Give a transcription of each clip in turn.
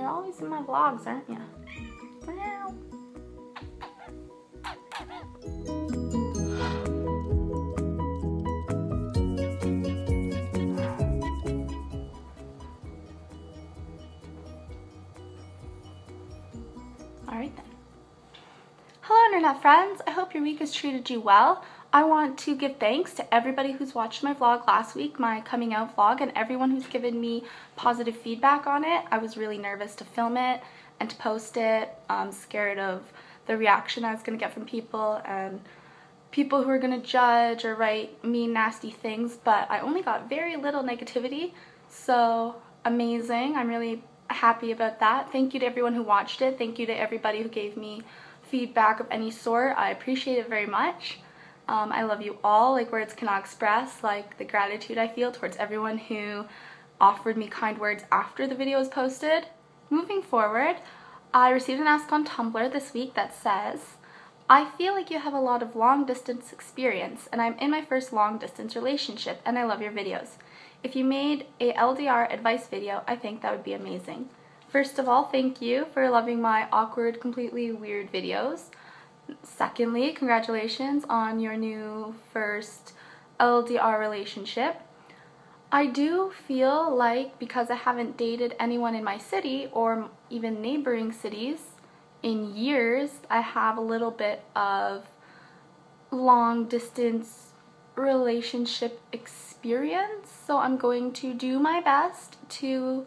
You're always in my vlogs, aren't you? Meow. Alright then. Hello internet friends, I hope your week has treated you well. I want to give thanks to everybody who's watched my vlog last week, my coming out vlog, and everyone who's given me positive feedback on it. I was really nervous to film it and to post it. I'm scared of the reaction I was going to get from people and people who are going to judge or write mean, nasty things, but I only got very little negativity, so amazing. I'm really happy about that. Thank you to everyone who watched it. Thank you to everybody who gave me feedback of any sort. I appreciate it very much. I love you all. Like, words cannot express like the gratitude I feel towards everyone who offered me kind words after the video was posted. Moving forward, I received an ask on Tumblr this week that says, I feel like you have a lot of long distance experience and I'm in my first long distance relationship and I love your videos. If you made a LDR advice video, I think that would be amazing. First of all, thank you for loving my awkward, completely weird videos. Secondly, congratulations on your new first LDR relationship. I do feel like because I haven't dated anyone in my city or even neighboring cities in years, I have a little bit of long distance relationship experience. So I'm going to do my best to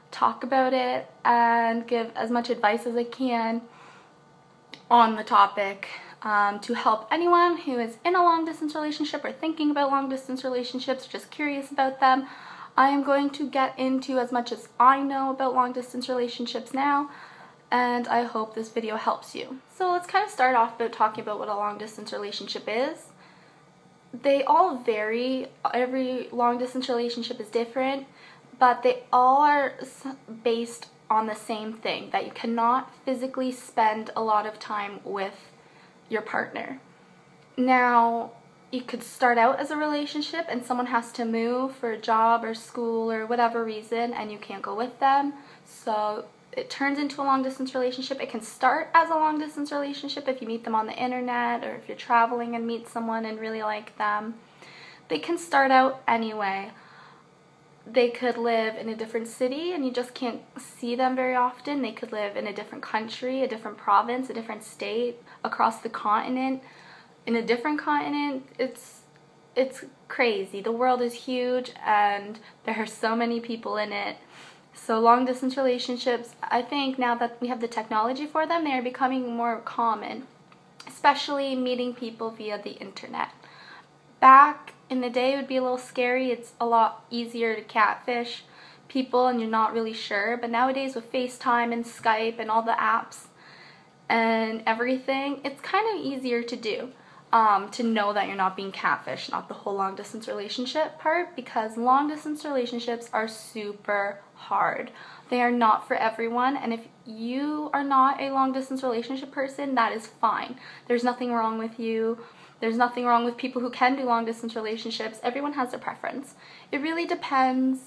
talk about it and give as much advice as I can on the topic to help anyone who is in a long distance relationship or thinking about long distance relationships or just curious about them. I am going to get into as much as I know about long distance relationships now, and I hope this video helps you. So let's kind of start off about talking about what a long distance relationship is. They all vary. Every long distance relationship is different, but they all are based on the same thing, that you cannot physically spend a lot of time with your partner. Now, you could start out as a relationship and someone has to move for a job or school or whatever reason and you can't go with them, so it turns into a long distance relationship. It can start as a long distance relationship if you meet them on the internet or if you're traveling and meet someone and really like them. They can start out anyway. They could live in a different city and you just can't see them very often. They could live in a different country, a different province, a different state, across the continent, in a different continent. It's crazy. The world is huge and there are so many people in it. So long distance relationships, I think now that we have the technology for them, they are becoming more common, especially meeting people via the internet. Back in the day, it would be a little scary. It's a lot easier to catfish people and you're not really sure, but nowadays with FaceTime and Skype and all the apps and everything, it's kind of easier to do, to know that you're not being catfished, not the whole long distance relationship part, because long distance relationships are super hard. They are not for everyone, and if you are not a long distance relationship person, that is fine. There's nothing wrong with you. There's nothing wrong with people who can do long distance relationships. Everyone has their preference. It really depends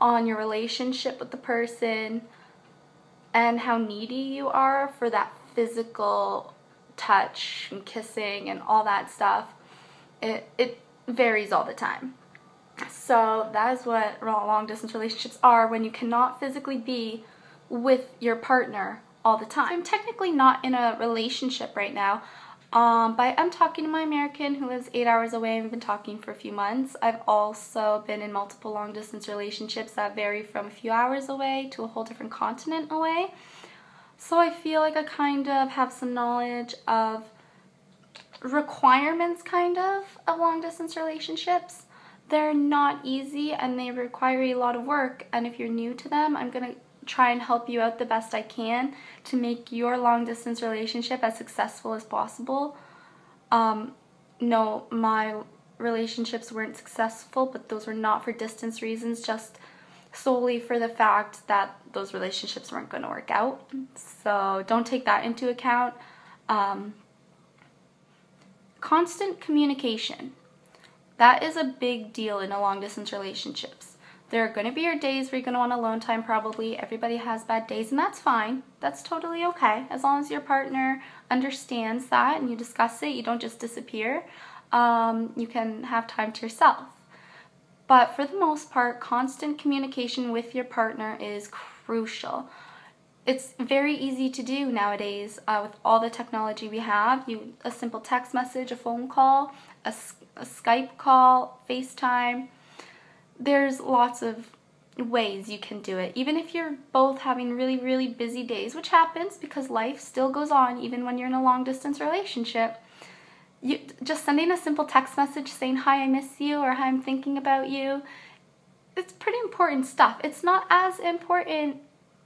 on your relationship with the person and how needy you are for that physical touch and kissing and all that stuff. It varies all the time. So that is what long distance relationships are, when you cannot physically be with your partner all the time. I'm technically not in a relationship right now. But I'm talking to my American who lives 8 hours away. We've been talking for a few months. I've also been in multiple long distance relationships that vary from a few hours away to a whole different continent away. So I feel like I kind of have some knowledge of requirements of long distance relationships. They're not easy and they require a lot of work, and if you're new to them, I'm gonna try and help you out the best I can to make your long distance relationship as successful as possible. No, my relationships weren't successful, but those were not for distance reasons, just solely for the fact that those relationships weren't going to work out. So don't take that into account. Constant communication. That is a big deal in a long distance relationships. There are going to be your days where you're going to want alone time probably. Everybody has bad days, and that's fine. That's totally okay. As long as your partner understands that and you discuss it, you don't just disappear. You can have time to yourself. But for the most part, constant communication with your partner is crucial. It's very easy to do nowadays with all the technology we have. A simple text message, a phone call, a Skype call, FaceTime. There's lots of ways you can do it. Even if you're both having really, really busy days, which happens because life still goes on even when you're in a long distance relationship. Just sending a simple text message saying, hi, I miss you, or hi, I'm thinking about you. It's pretty important stuff. It's not as important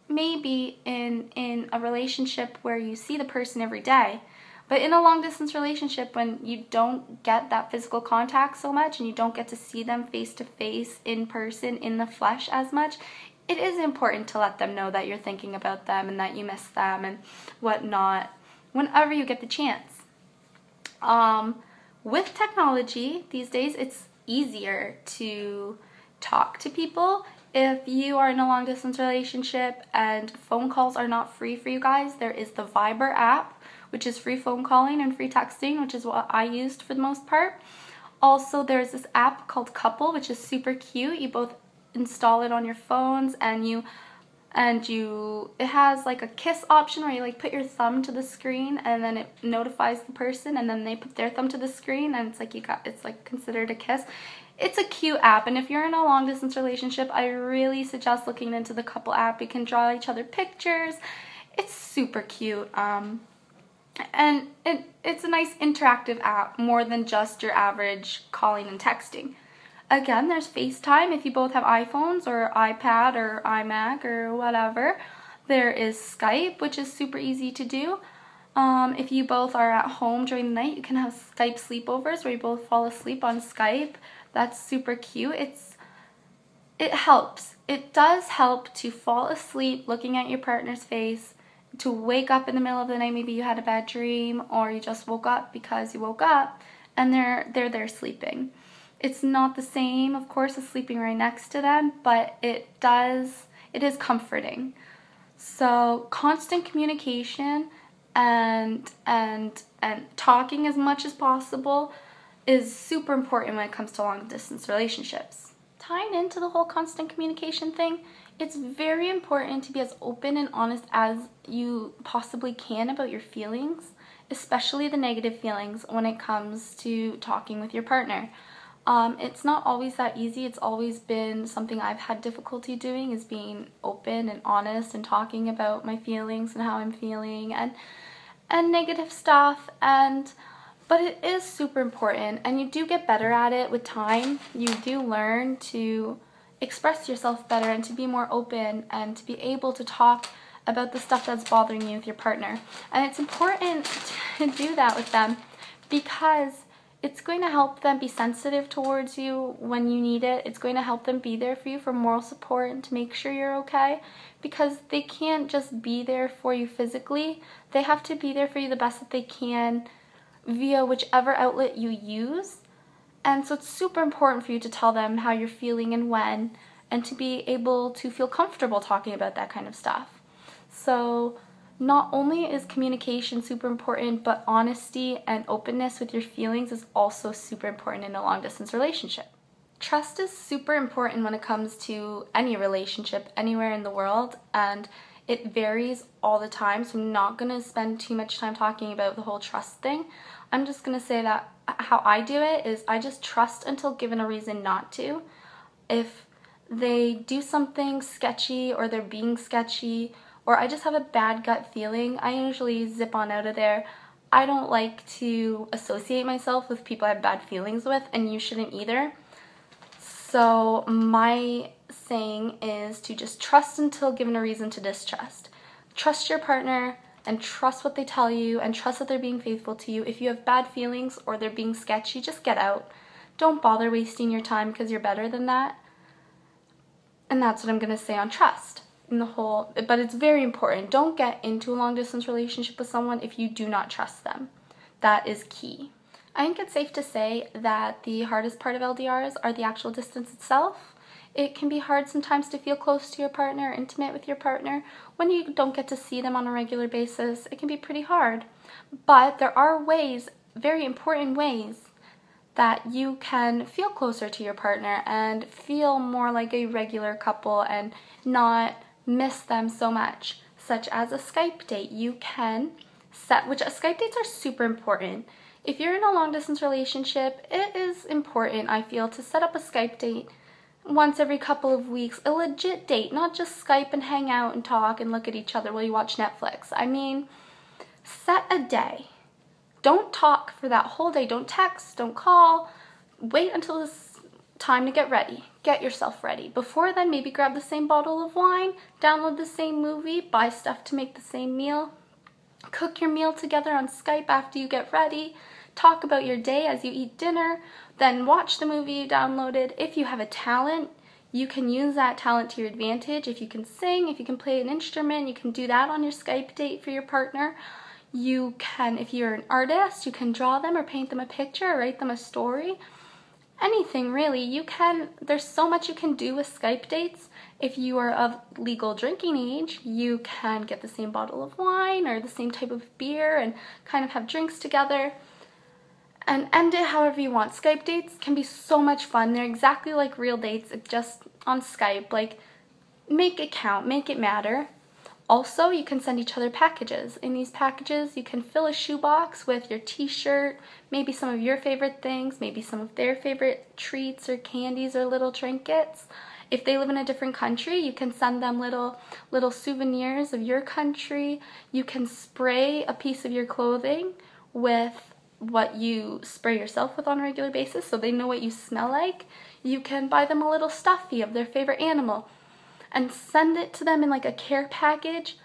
maybe in a relationship where you see the person every day. But in a long distance relationship, when you don't get that physical contact so much and you don't get to see them face to face, in person, in the flesh as much, it is important to let them know that you're thinking about them and that you miss them and whatnot whenever you get the chance. With technology these days, it's easier to talk to people. If you are in a long distance relationship and phone calls are not free for you guys, there is the Viber app, which is free phone calling and free texting, which is what I used for the most part. Also, there's this app called Couple, which is super cute. You both install it on your phones, and it has like a kiss option where you like put your thumb to the screen and then it notifies the person, and then they put their thumb to the screen, and it's like considered a kiss. It's a cute app, and if you're in a long distance relationship, I really suggest looking into the Couple app. You can draw each other pictures. It's super cute. And it's a nice interactive app, more than just your average calling and texting. Again, there's FaceTime if you both have iPhones or iPad or iMac or whatever. There is Skype, which is super easy to do. If you both are at home during the night, you can have Skype sleepovers where you both fall asleep on Skype. That's super cute. It helps. It does help to fall asleep looking at your partner's face, to wake up in the middle of the night. Maybe you had a bad dream, or you just woke up because you woke up and they're there sleeping. It's not the same, of course, as sleeping right next to them, but it is comforting. So constant communication and talking as much as possible is super important when it comes to long distance relationships. Tying into the whole constant communication thing, it's very important to be as open and honest as you possibly can about your feelings, especially the negative feelings when it comes to talking with your partner. It's not always that easy. It's always been something I've had difficulty doing, is being open and honest and talking about my feelings and how I'm feeling and negative stuff. But it is super important, and you do get better at it with time. You do learn to express yourself better and to be more open and to be able to talk about the stuff that's bothering you with your partner. And it's important to do that with them because it's going to help them be sensitive towards you when you need it. It's going to help them be there for you for moral support and to make sure you're okay, because they can't just be there for you physically. They have to be there for you the best that they can via whichever outlet you use. And so it's super important for you to tell them how you're feeling and when, and to be able to feel comfortable talking about that kind of stuff. So not only is communication super important, but honesty and openness with your feelings is also super important in a long distance relationship. Trust is super important when it comes to any relationship anywhere in the world, and it varies all the time, so I'm not going to spend too much time talking about the whole trust thing. I'm just going to say that how I do it is I just trust until given a reason not to. If they do something sketchy or they're being sketchy, or I just have a bad gut feeling, I usually zip on out of there. I don't like to associate myself with people I have bad feelings with, and you shouldn't either. So my saying is to just trust until given a reason to distrust. Trust your partner and trust what they tell you and trust that they're being faithful to you. If you have bad feelings or they're being sketchy, just get out. Don't bother wasting your time because you're better than that. And that's what I'm going to say on trust. But it's very important. Don't get into a long distance relationship with someone if you do not trust them. That is key. I think it's safe to say that the hardest part of LDRs are the actual distance itself. It can be hard sometimes to feel close to your partner, intimate with your partner. When you don't get to see them on a regular basis, it can be pretty hard. But there are ways, very important ways, that you can feel closer to your partner and feel more like a regular couple and not miss them so much, such as a Skype date. You can set, which Skype dates are super important. If you're in a long distance relationship, it is important, I feel, to set up a Skype date once every couple of weeks, a legit date, not just Skype and hang out and talk and look at each other while you watch Netflix. I mean, set a day. Don't talk for that whole day. Don't text, don't call. Wait until it's time to get ready. Get yourself ready. Before then, maybe grab the same bottle of wine, download the same movie, buy stuff to make the same meal, cook your meal together on Skype after you get ready, talk about your day as you eat dinner, then watch the movie you downloaded. If you have a talent, you can use that talent to your advantage. If you can sing, if you can play an instrument, you can do that on your Skype date for your partner. You can, if you're an artist, you can draw them or paint them a picture or write them a story. Anything really. You can, there's so much you can do with Skype dates. If you are of legal drinking age, you can get the same bottle of wine or the same type of beer and kind of have drinks together and end it however you want. Skype dates can be so much fun. They're exactly like real dates, just on Skype. Like, make it count, make it matter. Also, you can send each other packages. In these packages, you can fill a shoebox with your t-shirt, maybe some of your favorite things, maybe some of their favorite treats or candies or little trinkets. If they live in a different country, you can send them little souvenirs of your country. You can spray a piece of your clothing with what you spray yourself with on a regular basis so they know what you smell like. You can buy them a little stuffy of their favorite animal and send it to them in like a care package.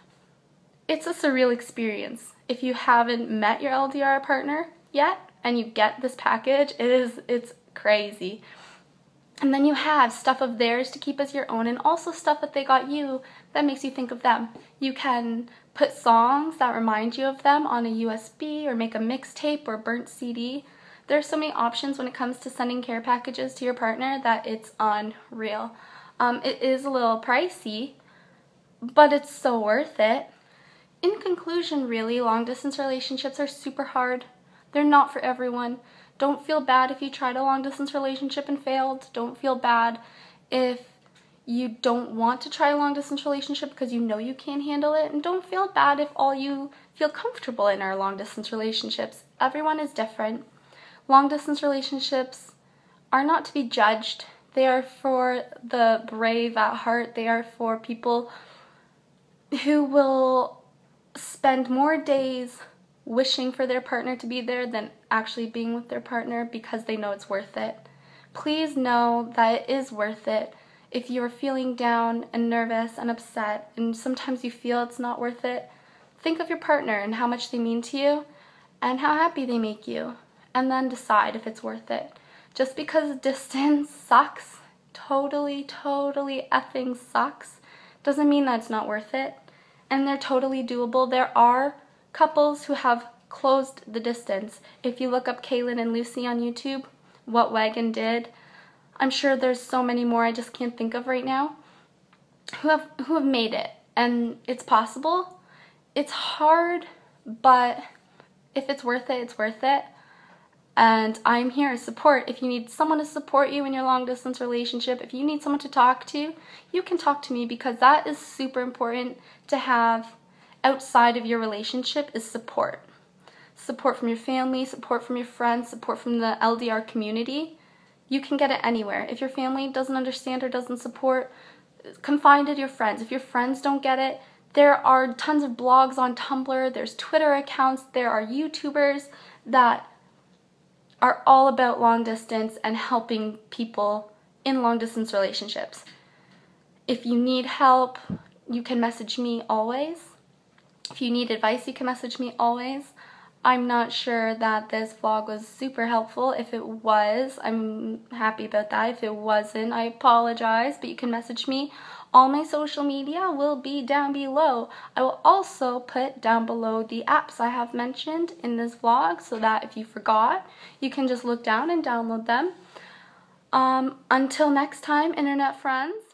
It's a surreal experience. If you haven't met your LDR partner yet and you get this package, it's crazy. And then you have stuff of theirs to keep as your own and also stuff that they got you that makes you think of them. You can put songs that remind you of them on a USB or make a mixtape or burnt CD. There are so many options when it comes to sending care packages to your partner that it's unreal. It is a little pricey, but it's so worth it. In conclusion, really, long distance relationships are super hard. They're not for everyone. Don't feel bad if you tried a long distance relationship and failed. Don't feel bad if you don't want to try a long distance relationship because you know you can't handle it. And don't feel bad if all you feel comfortable in are long distance relationships. Everyone is different. Long distance relationships are not to be judged. They are for the brave at heart. They are for people who will spend more days wishing for their partner to be there than actually being with their partner because they know it's worth it. Please know that it is worth it. If you're feeling down and nervous and upset and sometimes you feel it's not worth it, think of your partner and how much they mean to you and how happy they make you, and then decide if it's worth it. Just because distance sucks, totally effing sucks, doesn't mean that it's not worth it. And they're totally doable. There are couples who have closed the distance. If you look up Kaylin and Lucy on YouTube, what Wagon did, I'm sure there's so many more I just can't think of right now, who have made it. And it's possible. It's hard, but if it's worth it, it's worth it. And I'm here to support. If you need someone to support you in your long distance relationship, if you need someone to talk to, you can talk to me, because that is super important to have outside of your relationship, is support. Support from your family, support from your friends, support from the LDR community. You can get it anywhere. If your family doesn't understand or doesn't support, confide in your friends. If your friends don't get it, there are tons of blogs on Tumblr, there's Twitter accounts, there are YouTubers that are all about long distance and helping people in long distance relationships. If you need help, you can message me always. If you need advice, you can message me always. I'm not sure that this vlog was super helpful. If it was, I'm happy about that. If it wasn't, I apologize, but you can message me. All my social media will be down below. I will also put down below the apps I have mentioned in this vlog so that if you forgot, you can just look down and download them. Until next time, internet friends.